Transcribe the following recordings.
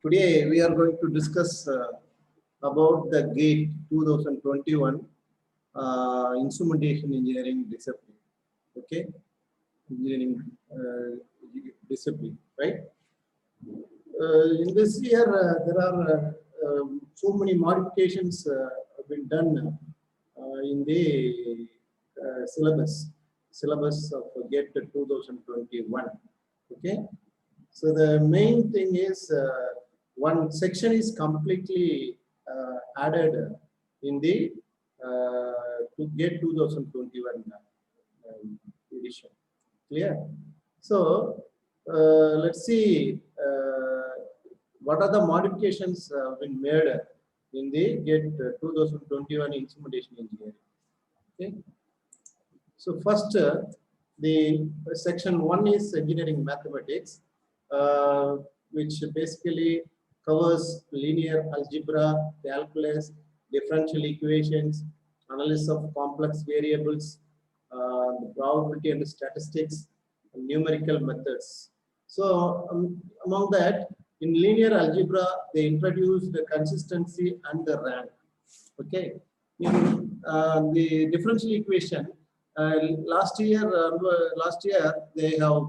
Today we are going to discuss about the GATE 2021 instrumentation engineering discipline. Okay, engineering discipline, right? In this year, there are so many modifications have been done in the syllabus of GATE 2021. Okay. So the main thing is one section is completely added in the to GATE 2021 edition. Clear? So let's see what are the modifications been made in the GATE 2021 instrumentation engineering. Okay. So first, the section 1 is engineering mathematics, which basically covers linear algebra, calculus, differential equations, analysis of complex variables, the probability and statistics, and numerical methods. So among that, in linear algebra, they introduced the consistency and the rank. Okay. In the differential equation, last year they have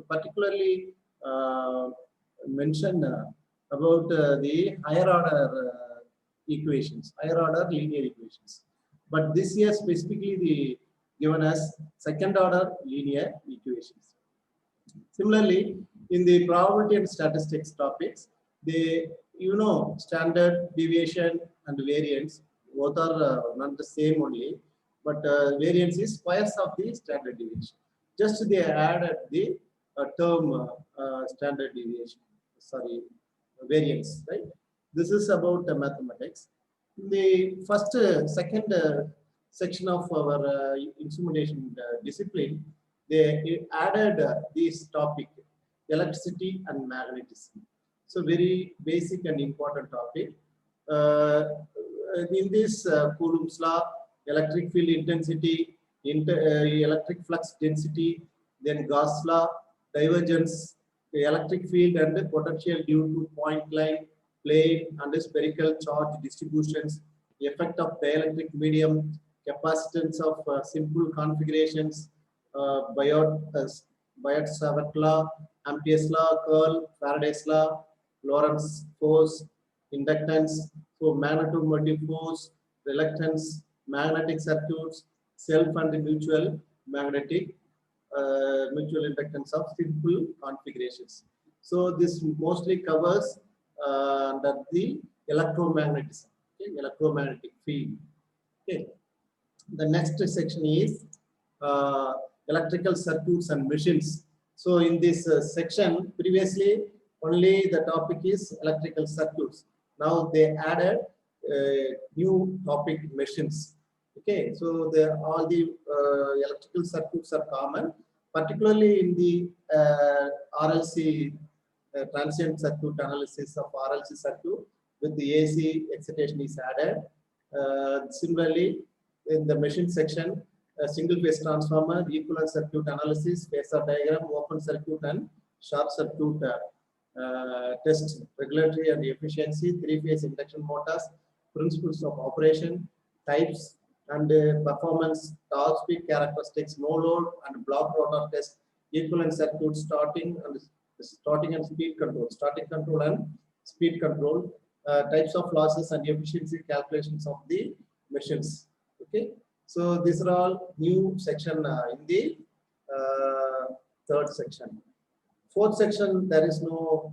particularly mentioned about the higher order equations, higher order linear equations. But this year specifically the given as second order linear equations. Similarly, in the probability and statistics topics, they standard deviation and variance both are not the same only, but variance is squares of the standard deviation. Just they added the term standard deviation, sorry, variance, right? This is about mathematics. The first, second section of our instrumentation discipline, they added this topic, electricity and magnetism. So very basic and important topic. In this Coulomb's law, electric field intensity, electric flux density, then Gauss law, divergence, the electric field and the potential due to point line, plane and spherical charge distributions, the effect of dielectric medium, capacitance of simple configurations, Biot-Savart law, Ampere's law, curl, Faraday's law, Lorentz force, inductance, so magnetomotive force, reluctance, magnetic circuits, self and mutual magnetic mutual inductance of simple configurations. So this mostly covers the electromagnetism, okay, electromagnetic field. Okay. The next section is electrical circuits and machines. So in this section, previously only the topic is electrical circuits. Now they added new topic machines. Okay, so all the electrical circuits are common, particularly in the RLC transient circuit analysis of RLC circuit with the AC excitation is added. Similarly, in the machine section, single phase transformer, equivalent circuit analysis, phasor diagram, open circuit and short circuit test, regulatory and efficiency, three-phase induction motors, principles of operation, types and performance, torque speed characteristics, no load and block rotor test, equivalent circuit, starting and speed control, static control and speed control, types of losses and efficiency calculations of the machines. Okay, so these are all new section in the third section. Fourth section, there is no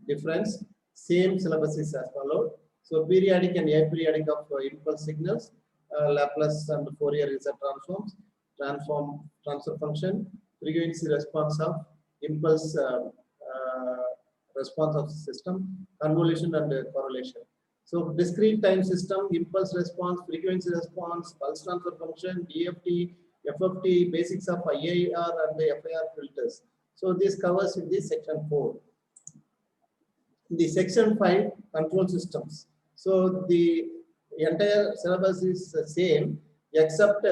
difference. Same syllabus is as followed. So periodic and aperiodic of impulse signals, Laplace and Fourier transforms, transfer function, frequency response of impulse response of system, convolution and correlation. So discrete time system, impulse response, frequency response, pulse transfer function, DFT, FFT, basics of IIR and the FIR filters. So this covers in the section 4. In the section 5, control systems. So the entire syllabus is the same, except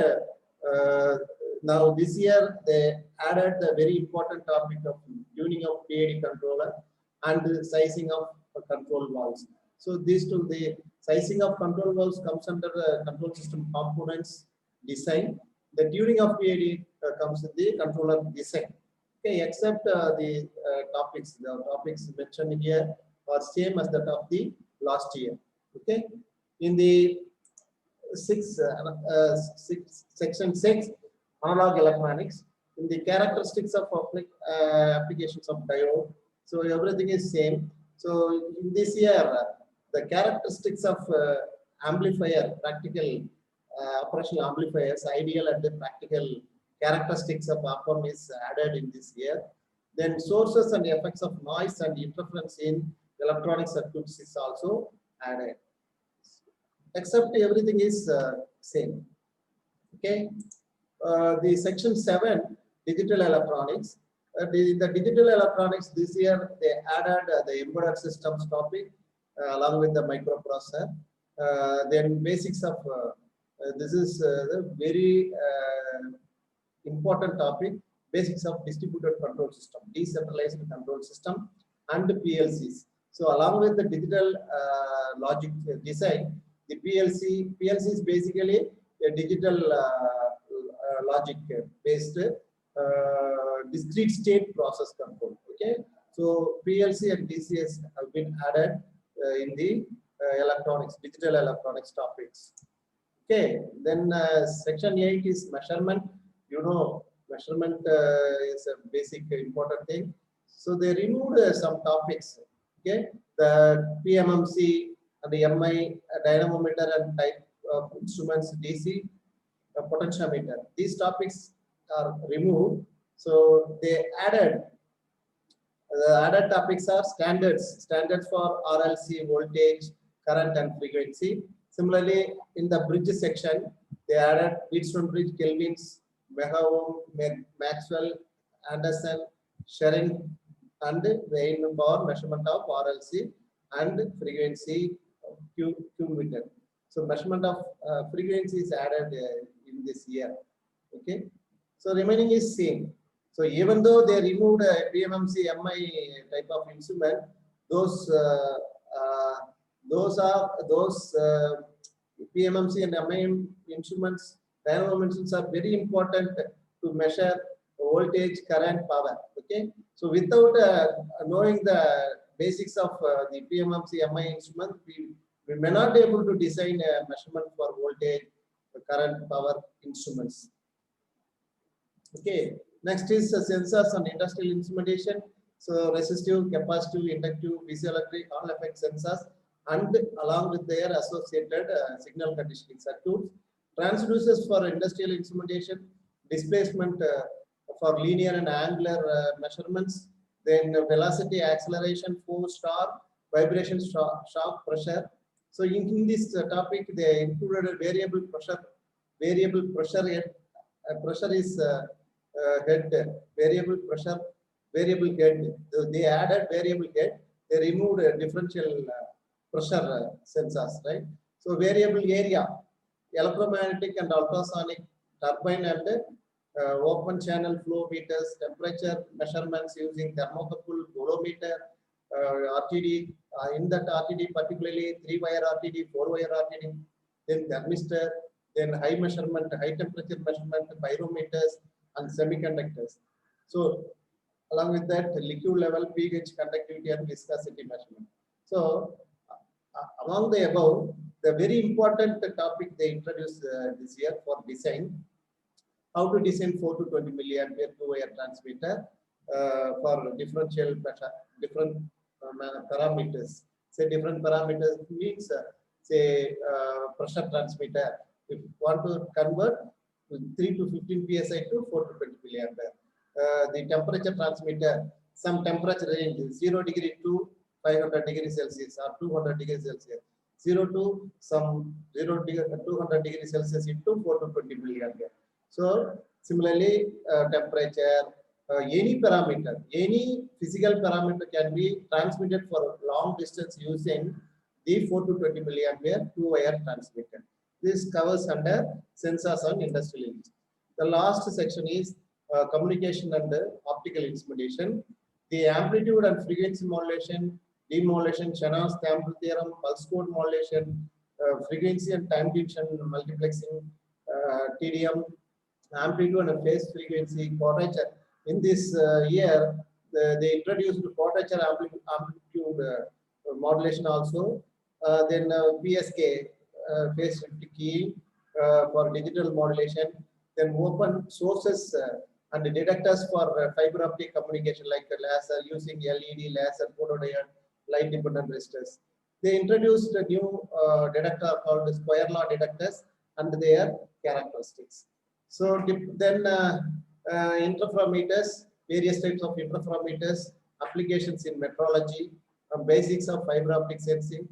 now this year they added the very important topic of tuning of PID controller and the sizing of control valves. So these two, the sizing of control valves comes under control system components design. The tuning of PID comes in the controller design. Okay, except the topics mentioned here are same as that of the last year. Okay, in the section 6, analog electronics, in the characteristics of applications of diode. So everything is same. So in this year, the characteristics of amplifier, practical operational amplifiers, ideal and the practical characteristics of op-amp is added in this year. Then sources and effects of noise and interference in electronic circuits is also added. Except everything is same. Okay. The section 7, digital electronics. The digital electronics this year they added the embedded systems topic along with the microprocessor. Then basics of this is the very important topic, basics of distributed control system, decentralized control system, and PLCs. So along with the digital logic design, the PLC is basically a digital logic based discrete state process control. Okay, so PLC and DCS have been added in the electronics, digital electronics topics. Okay, then section 8 is measurement. You know, measurement is a basic important thing. So they removed some topics. Okay, the PMMC and the MI dynamometer and type of instruments, DC potentiometer. These topics are removed. So they added. The added topics are standards for RLC, voltage, current, and frequency. Similarly, in the bridge section, they added Wheatstone bridge, Kelvins, Megaohm, Maxwell, Anderson, Sharing, and Wien power measurement of RLC and frequency Q meter. So measurement of frequency is added in this year. Okay. So remaining is same. So even though they removed PMMC MI type of instrument, those PMMC and MI instruments, dynamometers are very important to measure voltage, current, power. Okay, so without knowing the basics of the PMMC MI instrument, we may not be able to design a measurement for voltage, current, power instruments. Okay, next is sensors and industrial instrumentation. So resistive, capacitive, inductive, piezoelectric, all effect sensors, and along with their associated signal conditioning circuits. Transducers for industrial instrumentation, displacement for linear and angular measurements, then velocity, acceleration, force, torque, vibration, shock, pressure. So in this topic, they included variable pressure. Variable pressure head, pressure is head, variable pressure, variable head. They added variable head. They removed differential pressure sensors, right? So variable area, electromagnetic and ultrasonic, turbine and open channel flow meters, temperature measurements using thermocouple, bolometer, RTD. In that RTD, particularly 3-wire RTD, 4-wire RTD, then thermistor, then high measurement, high temperature measurement, pyrometers, and semiconductors. So along with that, liquid level, pH, conductivity, and viscosity measurement. So among the above, the very important topic they introduced this year for design, how to design 4 to 20 milliampere 2-wire transmitter for differential pressure, different parameters. Say different parameters means say pressure transmitter. If you want to convert 3 to 15 psi to 4 to 20 milliampere. The temperature transmitter, some temperature range 0 degree to 500 degrees Celsius or 200 degrees Celsius. 0 to some 200 degrees Celsius into 4 to 20 milliampere. So similarly, temperature, any parameter, any physical parameter can be transmitted for long distance using the 4 to 20 milliampere 2-wire transmitter. This covers under sensors and industrial. The last section is communication and optical instrumentation. The amplitude and frequency modulation, demodulation, Shannon's-Campbell theorem, pulse code modulation, frequency and time division multiplexing, TDM, amplitude and phase frequency, quadrature. In this year, they introduced quadrature amplitude modulation also. Then PSK, phase shift key for digital modulation. Then open sources and the detectors for fiber optic communication like laser using LED, laser, photodiode, light dependent resistors. They introduced a new detector called square law detectors and their characteristics. So then interferometers, various types of interferometers, applications in metrology, basics of fiber optic sensing.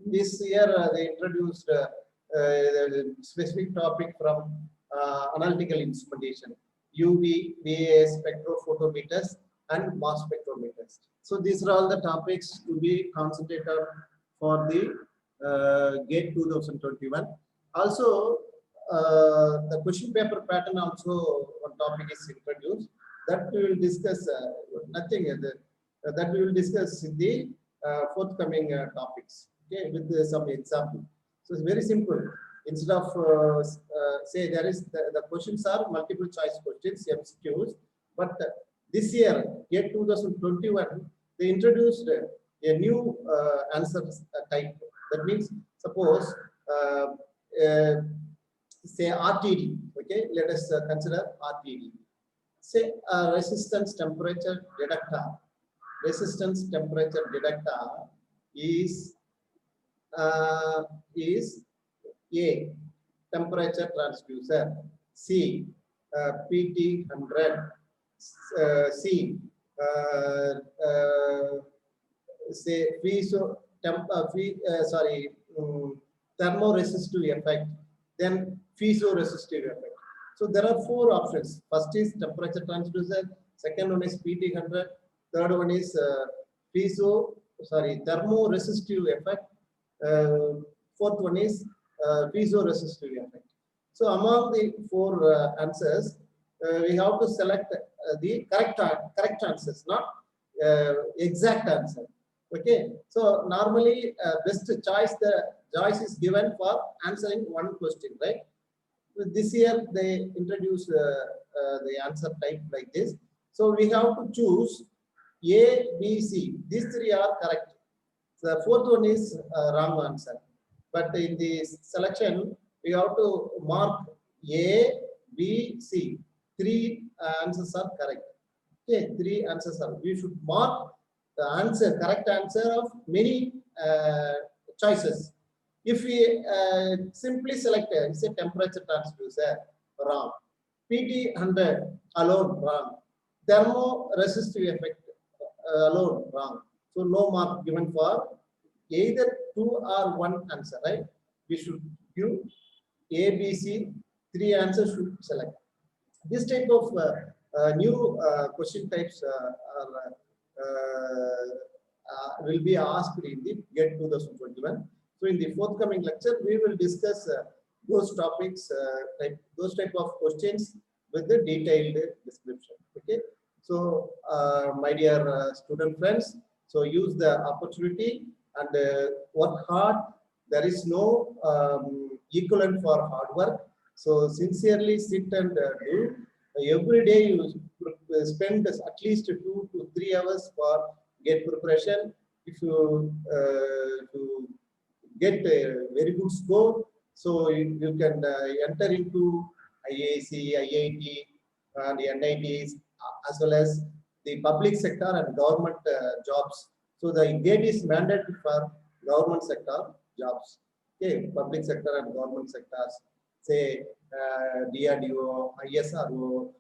This year they introduced specific topic from analytical instrumentation, UV, VAS, spectrophotometers, and mass spectrometers. So these are all the topics to be concentrated for the GATE 2021. Also, the question paper pattern also one topic is introduced that we will discuss. That we will discuss in the forthcoming topics. Okay, with some example. So it's very simple. Instead of say there is the questions are multiple choice questions, MCQs, but this year, GATE 2021, they introduced a new answer type. That means, suppose say RTD. Okay, let us consider RTD. Say resistance temperature detector. Resistance temperature detector is A, temperature transducer, C, PT 100, C, say piezo thermoresistive effect, then piezoresistive effect. So there are four options. First is temperature transducer, second one is PT 100, third one is thermoresistive effect, fourth one is piezoresistive effect. So among the four answers, we have to select the correct answers, not exact answer. Okay. So normally best choice is given for answering one question, right? This year they introduced the answer type like this. So we have to choose A, B, C. These three are correct. The fourth one is wrong answer. But in the selection, we have to mark A, B, C. Three answers are correct. Okay, three answers are. We should mark the answer, correct answer of many choices. If we simply select say temperature transducer, wrong. PT 100 alone, wrong. Thermoresistive effect alone, wrong. So no mark given for either two or one answer, right? We should give A, B, C, three answers should select. This type of new question types will be asked in the GATE 2021. So in the forthcoming lecture, we will discuss those topics, those type of questions with the detailed description. Okay. So my dear student friends, so use the opportunity and work hard. There is no equivalent for hard work. So sincerely sit and do. Every day you spend at least 2 to 3 hours for GATE preparation. If you get a very good score, so you can enter into IAC, IIT, and the NITs, as well as the public sector and government jobs. So the GATE is mandated for government sector jobs. Okay, public sector and government sectors, say DRDO, ISRO,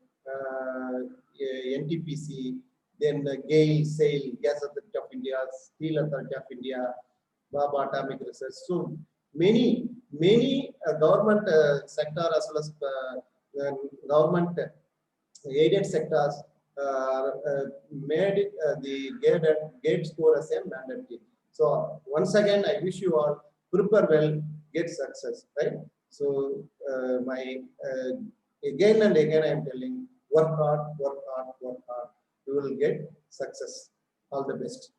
NTPC, then GAIL, SAIL, Gas Authority of India, Steel Authority of India, Baba Atomic Research. So many government sector as well as government aided sectors made the GATE score as a mandatory. So once again, I wish you all prepare well, get success, right? So my again and again I am telling, work hard, work hard, work hard. you will get success. All the best.